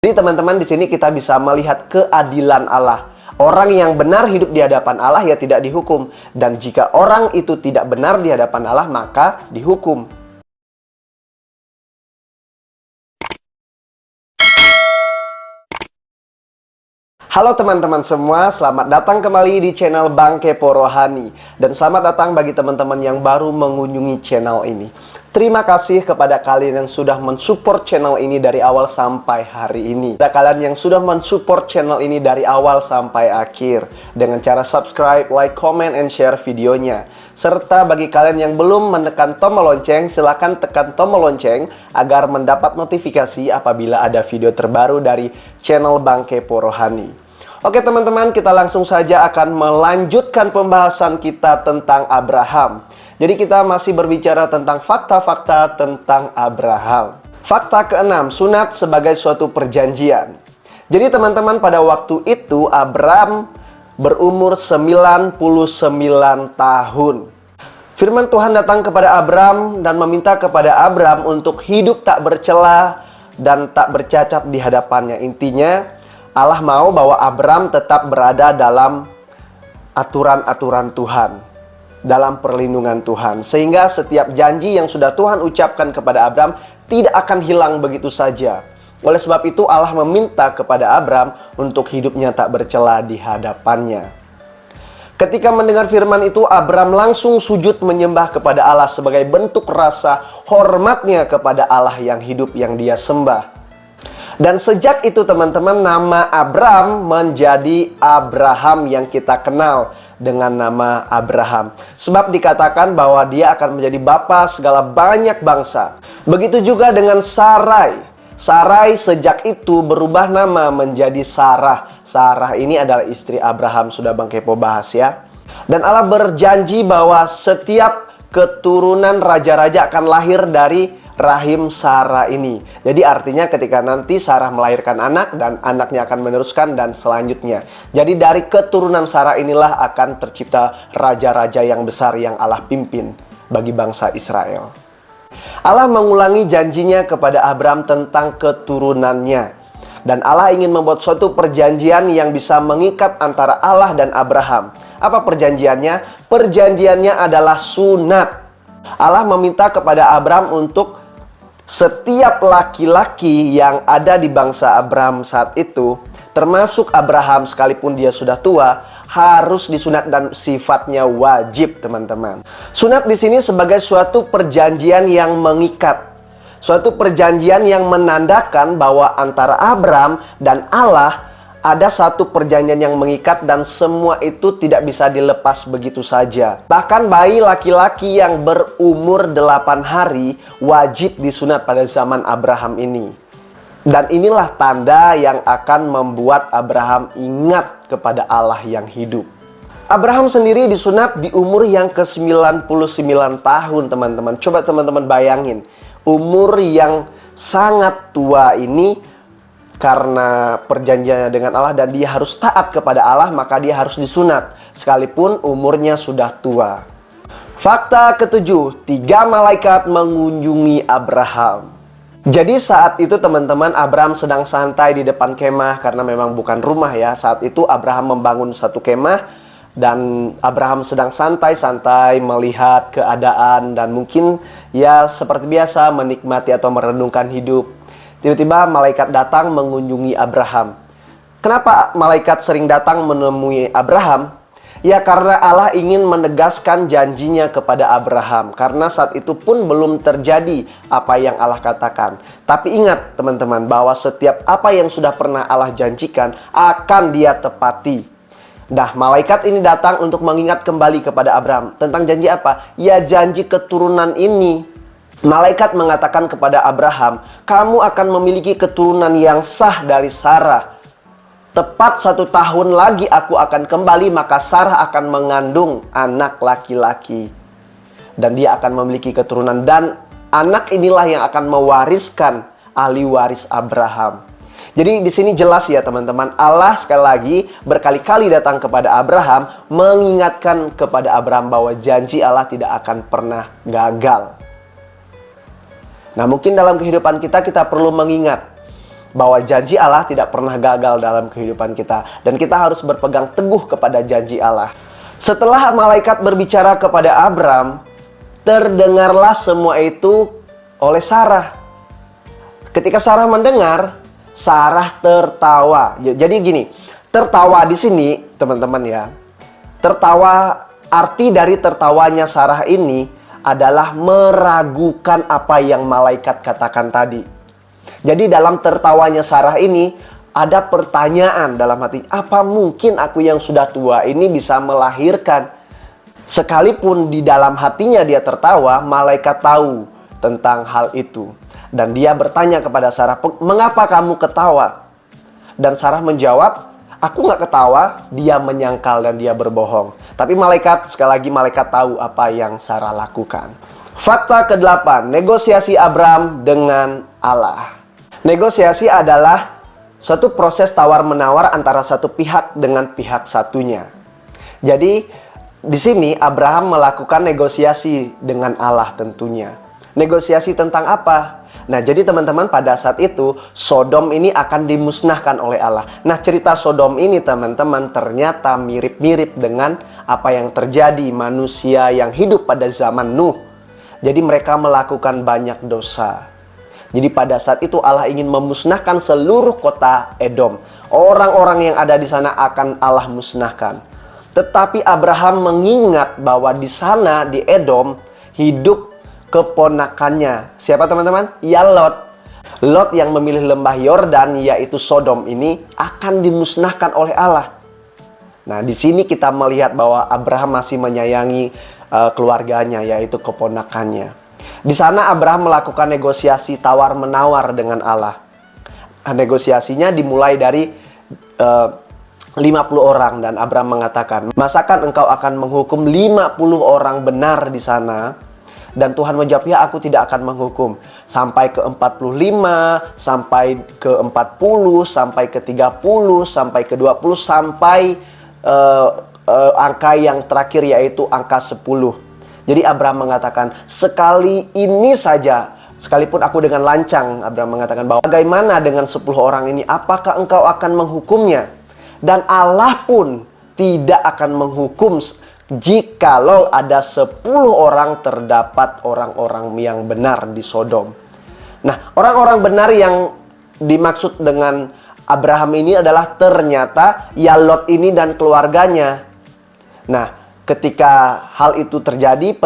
Jadi teman-teman, di sini kita bisa melihat keadilan Allah. Orang yang benar hidup di hadapan Allah ya tidak dihukum. Dan jika orang itu tidak benar di hadapan Allah, maka dihukum. Halo teman-teman semua, selamat datang kembali di channel Bang Kepo Rohani. Dan selamat datang bagi teman-teman yang baru mengunjungi channel ini. Terima kasih kepada kalian yang sudah mensupport channel ini dari awal sampai hari ini. Kepada kalian yang sudah mensupport channel ini dari awal sampai akhir dengan cara subscribe, like, comment, and share videonya. Serta bagi kalian yang belum menekan tombol lonceng, silahkan tekan tombol lonceng agar mendapat notifikasi apabila ada video terbaru dari channel Bang Kepo Rohani. Oke teman-teman, kita langsung saja akan melanjutkan pembahasan kita tentang Abraham. Jadi kita masih berbicara tentang fakta-fakta tentang Abraham. Fakta ke-6, sunat sebagai suatu perjanjian. Jadi teman-teman, pada waktu itu Abraham berumur 99 tahun. Firman Tuhan datang kepada Abraham dan meminta kepada Abraham untuk hidup tak bercela dan tak bercacat di hadapannya. Intinya, Allah mau bahwa Abraham tetap berada dalam aturan-aturan Tuhan, dalam perlindungan Tuhan, sehingga setiap janji yang sudah Tuhan ucapkan kepada Abraham tidak akan hilang begitu saja. Oleh sebab itu Allah meminta kepada Abraham untuk hidupnya tak bercela di hadapannya. Ketika mendengar firman itu, Abraham langsung sujud menyembah kepada Allah sebagai bentuk rasa hormatnya kepada Allah yang hidup yang dia sembah. Dan sejak itu teman-teman, nama Abraham menjadi Abraham yang kita kenal dengan nama Abraham. Sebab dikatakan bahwa dia akan menjadi bapa segala banyak bangsa. Begitu juga dengan Sarai. Sarai sejak itu berubah nama menjadi Sarah. Sarah ini adalah istri Abraham, sudah Bang Kepo bahas ya. Dan Allah berjanji bahwa setiap keturunan raja-raja akan lahir dari rahim Sarah ini. Jadi artinya ketika nanti Sarah melahirkan anak dan anaknya akan meneruskan dan selanjutnya. Jadi dari keturunan Sarah inilah akan tercipta raja-raja yang besar yang Allah pimpin bagi bangsa Israel. Allah mengulangi janjinya kepada Abraham tentang keturunannya. Dan Allah ingin membuat suatu perjanjian yang bisa mengikat antara Allah dan Abraham. Apa perjanjiannya? Perjanjiannya adalah sunat. Allah meminta kepada Abraham untuk setiap laki-laki yang ada di bangsa Abraham saat itu, termasuk Abraham sekalipun dia sudah tua, harus disunat dan sifatnya wajib, teman-teman. Sunat di sini sebagai suatu perjanjian yang mengikat. Suatu perjanjian yang menandakan bahwa antara Abraham dan Allah ada satu perjanjian yang mengikat dan semua itu tidak bisa dilepas begitu saja. Bahkan bayi laki-laki yang berumur 8 hari wajib disunat pada zaman Abraham ini. Dan inilah tanda yang akan membuat Abraham ingat kepada Allah yang hidup. Abraham sendiri disunat di umur yang ke-99 tahun, teman-teman. Coba teman-teman bayangin, umur yang sangat tua ini karena perjanjiannya dengan Allah dan dia harus taat kepada Allah, maka dia harus disunat sekalipun umurnya sudah tua. Fakta ke-7, 3 malaikat mengunjungi Abraham. Jadi saat itu teman-teman, Abraham sedang santai di depan kemah karena memang bukan rumah ya. Saat itu Abraham membangun satu kemah dan Abraham sedang santai-santai melihat keadaan dan mungkin ya seperti biasa menikmati atau merenungkan hidup. Tiba-tiba malaikat datang mengunjungi Abraham. Kenapa malaikat sering datang menemui Abraham? Ya karena Allah ingin menegaskan janjinya kepada Abraham. Karena saat itu pun belum terjadi apa yang Allah katakan. Tapi ingat teman-teman bahwa setiap apa yang sudah pernah Allah janjikan akan dia tepati. Nah, malaikat ini datang untuk mengingat kembali kepada Abraham. Tentang janji apa? Ya janji keturunan ini. Malaikat mengatakan kepada Abraham, kamu akan memiliki keturunan yang sah dari Sarah. Tepat 1 tahun lagi aku akan kembali, maka Sarah akan mengandung anak laki-laki. Dan dia akan memiliki keturunan. Dan anak inilah yang akan mewariskan ahli waris Abraham. Jadi di sini jelas ya teman-teman, Allah sekali lagi berkali-kali datang kepada Abraham, mengingatkan kepada Abraham bahwa janji Allah tidak akan pernah gagal. Nah mungkin dalam kehidupan kita perlu mengingat bahwa janji Allah tidak pernah gagal dalam kehidupan kita, dan kita harus berpegang teguh kepada janji Allah. Setelah malaikat berbicara kepada Abram, terdengarlah semua itu oleh Sarah. Ketika Sarah mendengar, Sarah tertawa. Jadi gini, tertawa di sini teman-teman ya. Tertawa, arti dari tertawanya Sarah ini adalah meragukan apa yang malaikat katakan tadi. Jadi dalam tertawanya Sarah ini ada pertanyaan dalam hati, apa mungkin aku yang sudah tua ini bisa melahirkan? Sekalipun di dalam hatinya dia tertawa, malaikat tahu tentang hal itu. Dan dia bertanya kepada Sarah, mengapa kamu ketawa? Dan Sarah menjawab, aku nggak ketawa, dia menyangkal dan dia berbohong. Tapi malaikat, sekali lagi malaikat tahu apa yang Sarah lakukan. Fakta ke-8, negosiasi Abram dengan Allah. Negosiasi adalah suatu proses tawar-menawar antara satu pihak dengan pihak satunya. Jadi, di sini Abraham melakukan negosiasi dengan Allah tentunya. Negosiasi tentang apa? Nah, jadi teman-teman, pada saat itu Sodom ini akan dimusnahkan oleh Allah. Nah, cerita Sodom ini teman-teman ternyata mirip-mirip dengan apa yang terjadi manusia yang hidup pada zaman Nuh. Jadi mereka melakukan banyak dosa. Jadi pada saat itu Allah ingin memusnahkan seluruh kota Edom. Orang-orang yang ada di sana akan Allah musnahkan. Tetapi Abraham mengingat bahwa di sana di Edom hidup keponakannya. Siapa teman-teman? Ya Lot. Lot yang memilih lembah Yordan, yaitu Sodom ini akan dimusnahkan oleh Allah. Nah, di sini kita melihat bahwa Abraham masih menyayangi keluarganya, yaitu keponakannya. Di sana Abraham melakukan negosiasi tawar-menawar dengan Allah. Negosiasinya dimulai dari 50 orang, dan Abraham mengatakan, masakan engkau akan menghukum 50 orang benar di sana? Dan Tuhan menjawab, ya aku tidak akan menghukum. Sampai ke 45, sampai ke 40, sampai ke 30, sampai ke 20, sampai angka yang terakhir yaitu angka 10. Jadi Abraham mengatakan, sekali ini saja, sekalipun aku dengan lancang, Abraham mengatakan bahwa bagaimana dengan 10 orang ini, apakah engkau akan menghukumnya? Dan Allah pun tidak akan menghukum jikalau ada 10 orang terdapat orang-orang yang benar di Sodom. Nah, orang-orang benar yang dimaksud dengan Abraham ini adalah ternyata ya Lot ini dan keluarganya. Nah, ketika hal itu terjadi,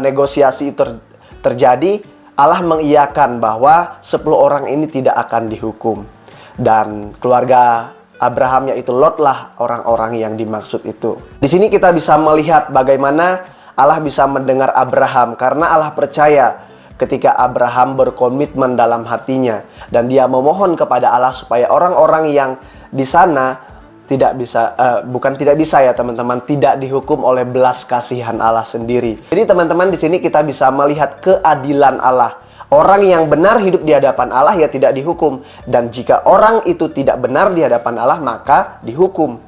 negosiasi itu terjadi, Allah mengiyakan bahwa 10 orang ini tidak akan dihukum. Dan keluarga Abraham yaitu Lot lah orang-orang yang dimaksud itu. Di sini kita bisa melihat bagaimana Allah bisa mendengar Abraham, karena Allah percaya ketika Abraham berkomitmen dalam hatinya dan dia memohon kepada Allah supaya orang-orang yang di sana tidak bisa, bukan tidak bisa ya teman-teman, tidak dihukum oleh belas kasihan Allah sendiri. Jadi teman-teman, di sini kita bisa melihat keadilan Allah. Orang yang benar hidup di hadapan Allah ya tidak dihukum, dan jika orang itu tidak benar di hadapan Allah maka dihukum.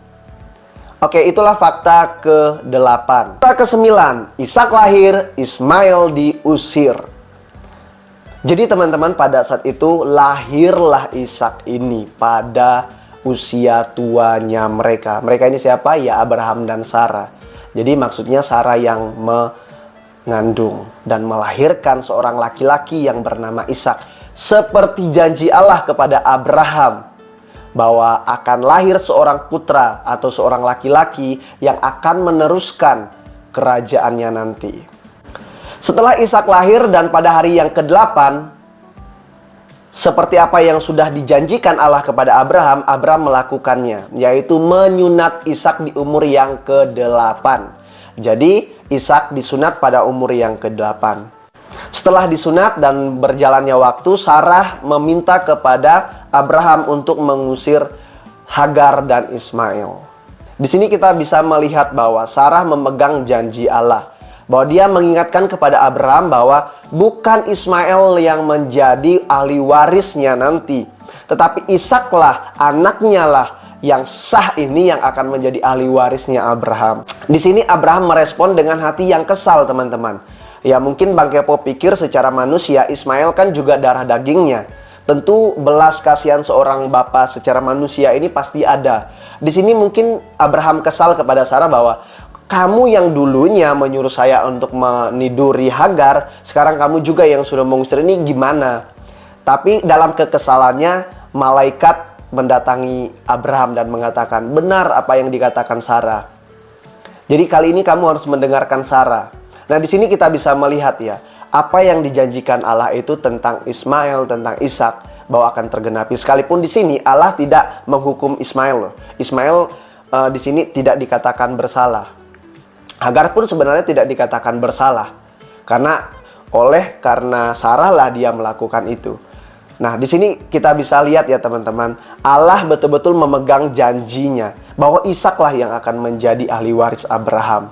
Oke, itulah fakta ke-8. Fakta ke-9, Ishak lahir, Ismail diusir. Jadi teman-teman, pada saat itu lahirlah Ishak ini pada usia tuanya mereka. Mereka ini siapa? Ya Abraham dan Sarah. Jadi maksudnya Sarah yang mengandung dan melahirkan seorang laki-laki yang bernama Ishak. Seperti janji Allah kepada Abraham bahwa akan lahir seorang putra atau seorang laki-laki yang akan meneruskan kerajaannya nanti. Setelah Ishak lahir dan pada hari yang ke-8, seperti apa yang sudah dijanjikan Allah kepada Abraham, Abraham melakukannya, yaitu menyunat Ishak di umur yang ke-8. Jadi Ishak disunat pada umur yang ke-8. Setelah disunat dan berjalannya waktu, Sarah meminta kepada Abraham untuk mengusir Hagar dan Ismail. Di sini kita bisa melihat bahwa Sarah memegang janji Allah, bahwa dia mengingatkan kepada Abraham bahwa bukan Ismail yang menjadi ahli warisnya nanti, tetapi Ishaklah, anaknya lah yang sah ini yang akan menjadi ahli warisnya Abraham. Di sini Abraham merespon dengan hati yang kesal, teman-teman. Ya mungkin Bang Kepo pikir secara manusia Ismail kan juga darah dagingnya. Tentu belas kasihan seorang bapak secara manusia ini pasti ada. Di sini mungkin Abraham kesal kepada Sarah bahwa kamu yang dulunya menyuruh saya untuk meniduri Hagar, sekarang kamu juga yang sudah mengusir, ini gimana? Tapi dalam kekesalannya, malaikat mendatangi Abraham dan mengatakan, benar apa yang dikatakan Sarah. Jadi kali ini kamu harus mendengarkan Sarah. Nah, di sini kita bisa melihat ya, apa yang dijanjikan Allah itu tentang Ismail, tentang Ishak, bahwa akan tergenapi. Sekalipun di sini Allah tidak menghukum Ismail. Ismail di sini tidak dikatakan bersalah. Hagar pun sebenarnya tidak dikatakan bersalah, karena Sarah lah dia melakukan itu. Nah, di sini kita bisa lihat ya teman-teman, Allah betul-betul memegang janjinya bahwa Ishak lah yang akan menjadi ahli waris Abraham.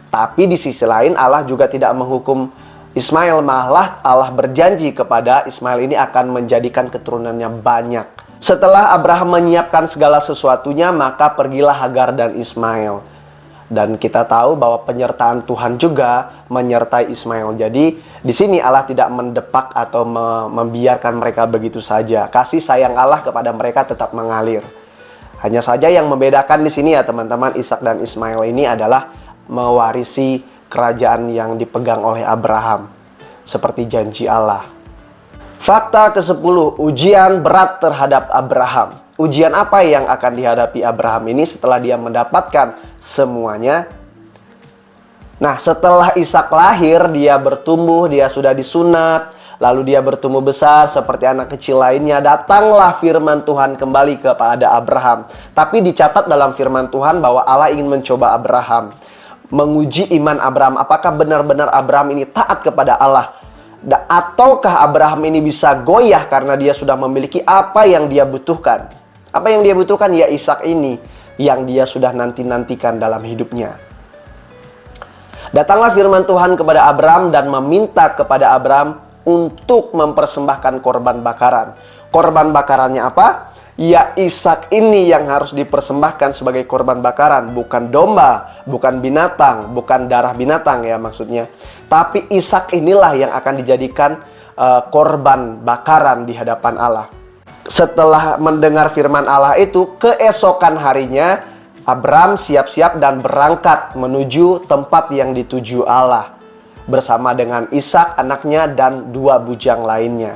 Tapi di sisi lain Allah juga tidak menghukum Ismail, malah Allah berjanji kepada Ismail ini akan menjadikan keturunannya banyak. Setelah Abraham menyiapkan segala sesuatunya, maka pergilah Hagar dan Ismail. Dan kita tahu bahwa penyertaan Tuhan juga menyertai Ismail. Jadi di sini Allah tidak mendepak atau membiarkan mereka begitu saja. Kasih sayang Allah kepada mereka tetap mengalir. Hanya saja yang membedakan di sini ya teman-teman, Ishak dan Ismail ini adalah mewarisi kerajaan yang dipegang oleh Abraham seperti janji Allah. Fakta ke-10, ujian berat terhadap Abraham. Ujian apa yang akan dihadapi Abraham ini setelah dia mendapatkan semuanya? Nah, setelah Ishak lahir, dia bertumbuh, dia sudah disunat, lalu dia bertumbuh besar seperti anak kecil lainnya. Datanglah firman Tuhan kembali kepada Abraham. Tapi dicatat dalam firman Tuhan bahwa Allah ingin mencoba Abraham, menguji iman Abraham. Apakah benar-benar Abraham ini taat kepada Allah? Ataukah Abraham ini bisa goyah karena dia sudah memiliki apa yang dia butuhkan? Apa yang dia butuhkan? Ya Ishak ini yang dia sudah nanti-nantikan dalam hidupnya. Datanglah firman Tuhan kepada Abraham dan meminta kepada Abraham untuk mempersembahkan korban bakaran. Korban bakarannya apa? Ya Ishak ini yang harus dipersembahkan sebagai korban bakaran. Bukan domba, bukan binatang, bukan darah binatang ya maksudnya. Tapi Ishak inilah yang akan dijadikan korban bakaran di hadapan Allah. Setelah mendengar firman Allah itu, keesokan harinya Abraham siap-siap dan berangkat menuju tempat yang dituju Allah bersama dengan Ishak anaknya dan 2 bujang lainnya.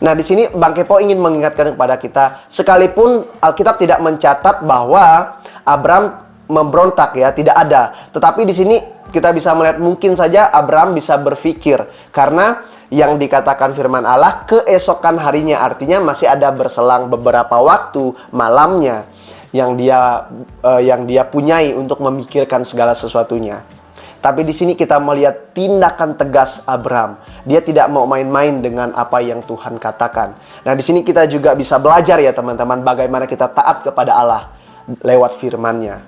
Nah, di sini Bang Kepo ingin mengingatkan kepada kita, sekalipun Alkitab tidak mencatat bahwa Abraham memberontak ya, tidak ada. Tetapi di sini kita bisa melihat mungkin saja Abraham bisa berpikir, karena yang dikatakan firman Allah keesokan harinya, artinya masih ada berselang beberapa waktu malamnya yang dia punyai untuk memikirkan segala sesuatunya. Tapi di sini kita melihat tindakan tegas Abraham. Dia tidak mau main-main dengan apa yang Tuhan katakan. Nah, di sini kita juga bisa belajar ya teman-teman, bagaimana kita taat kepada Allah lewat firman-Nya.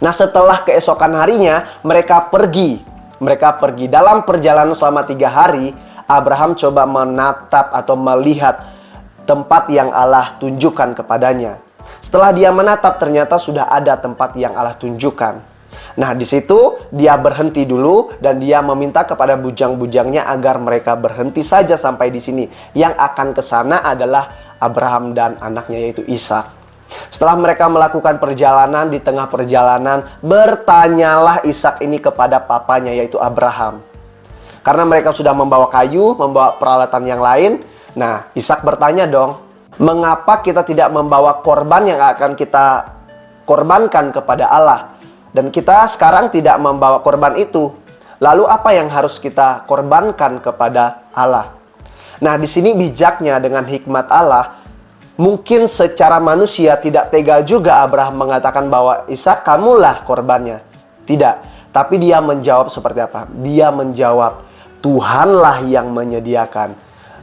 Nah, setelah keesokan harinya mereka pergi. Dalam perjalanan selama 3 hari, Abraham coba menatap atau melihat tempat yang Allah tunjukkan kepadanya. Setelah dia menatap, ternyata sudah ada tempat yang Allah tunjukkan. Nah, di situ dia berhenti dulu dan dia meminta kepada bujang-bujangnya agar mereka berhenti saja sampai di sini. Yang akan ke sana adalah Abraham dan anaknya yaitu Ishak. Setelah mereka melakukan perjalanan, di tengah perjalanan bertanyalah Ishak ini kepada papanya yaitu Abraham. Karena mereka sudah membawa kayu, membawa peralatan yang lain. Nah, Ishak bertanya dong, mengapa kita tidak membawa korban yang akan kita korbankan kepada Allah? Dan kita sekarang tidak membawa korban itu. Lalu apa yang harus kita korbankan kepada Allah? Nah, di sini bijaknya dengan hikmat Allah, mungkin secara manusia tidak tega juga Abraham mengatakan bahwa Ishak kamulah korbannya. Tidak, tapi dia menjawab seperti apa? Dia menjawab, Tuhanlah yang menyediakan.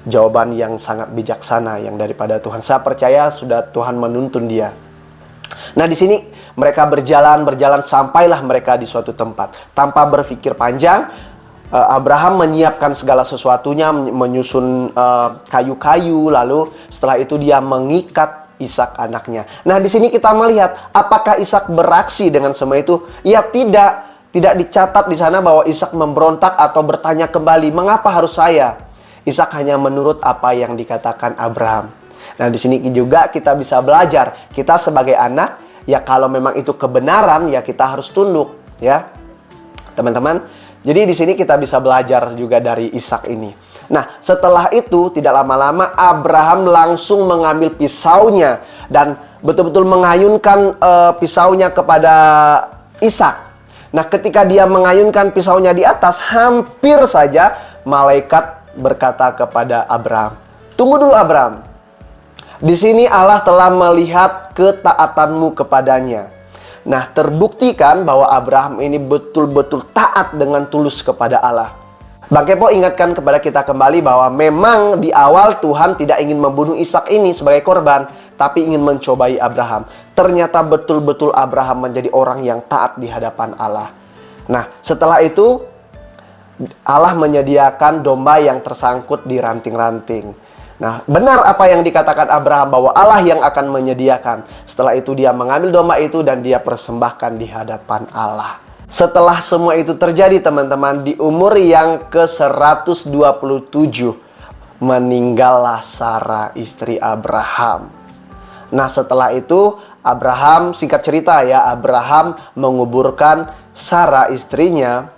Jawaban yang sangat bijaksana yang daripada Tuhan. Saya percaya sudah Tuhan menuntun dia. Nah, di sini mereka berjalan sampailah mereka di suatu tempat. Tanpa berpikir panjang, Abraham menyiapkan segala sesuatunya, menyusun kayu-kayu, lalu setelah itu dia mengikat Ishak anaknya. Nah, di sini kita melihat apakah Ishak beraksi dengan semua itu? Ya, tidak dicatat di sana bahwa Ishak memberontak atau bertanya kembali, mengapa harus saya? Ishak hanya menurut apa yang dikatakan Abraham. Nah, di sini juga kita bisa belajar. Kita sebagai anak, ya kalau memang itu kebenaran, ya kita harus tunduk, ya. Teman-teman, jadi di sini kita bisa belajar juga dari Ishak ini. Nah, setelah itu tidak lama-lama Abraham langsung mengambil pisaunya dan betul-betul mengayunkan pisaunya kepada Ishak. Nah, ketika dia mengayunkan pisaunya di atas, hampir saja malaikat berkata kepada Abraham, "Tunggu dulu Abraham. Di sini Allah telah melihat ketaatanmu kepadanya." Nah, terbuktikan bahwa Abraham ini betul-betul taat dengan tulus kepada Allah. Bang Kepo ingatkan kepada kita kembali bahwa memang di awal Tuhan tidak ingin membunuh Ishak ini sebagai korban, tapi ingin mencobai Abraham. Ternyata betul-betul Abraham menjadi orang yang taat di hadapan Allah. Nah, setelah itu Allah menyediakan domba yang tersangkut di ranting-ranting. Nah, benar apa yang dikatakan Abraham bahwa Allah yang akan menyediakan. Setelah itu dia mengambil domba itu dan dia persembahkan di hadapan Allah. Setelah semua itu terjadi, teman-teman, di umur yang ke-127 meninggallah Sarah istri Abraham. Nah, setelah itu Abraham, singkat cerita ya, Abraham menguburkan Sarah istrinya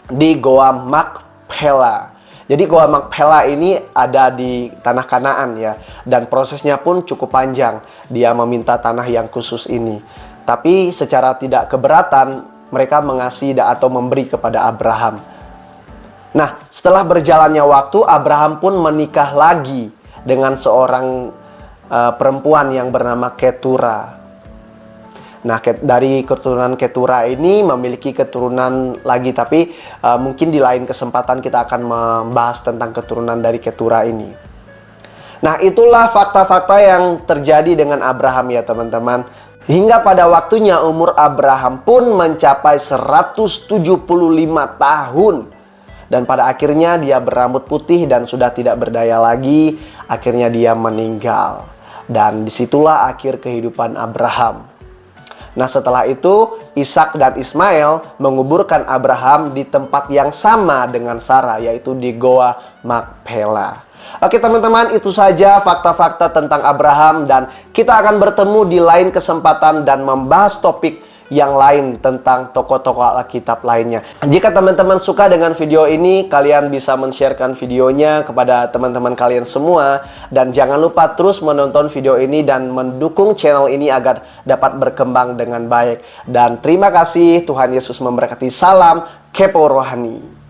di Goa Makpela. Jadi Goa Makpela ini ada di tanah Kanaan ya, dan prosesnya pun cukup panjang. Dia meminta tanah yang khusus ini. Tapi secara tidak keberatan mereka mengasihi atau memberi kepada Abraham. Nah, setelah berjalannya waktu, Abraham pun menikah lagi dengan seorang perempuan yang bernama Ketura. Nah, dari keturunan Ketura ini memiliki keturunan lagi, tapi mungkin di lain kesempatan kita akan membahas tentang keturunan dari Ketura ini. Nah, itulah fakta-fakta yang terjadi dengan Abraham ya teman-teman. Hingga pada waktunya umur Abraham pun mencapai 175 tahun. Dan pada akhirnya dia berambut putih dan sudah tidak berdaya lagi. Akhirnya dia meninggal. Dan disitulah akhir kehidupan Abraham. Nah, setelah itu Ishak dan Ismail menguburkan Abraham di tempat yang sama dengan Sarah, yaitu di Goa Makpela. Oke teman-teman, itu saja fakta-fakta tentang Abraham, dan kita akan bertemu di lain kesempatan dan membahas topik yang lain tentang tokoh-tokoh Alkitab lainnya. Jika teman-teman suka dengan video ini, kalian bisa men-sharekan videonya kepada teman-teman kalian semua. Dan jangan lupa terus menonton video ini dan mendukung channel ini agar dapat berkembang dengan baik. Dan terima kasih, Tuhan Yesus memberkati. Salam Kepo Rohani.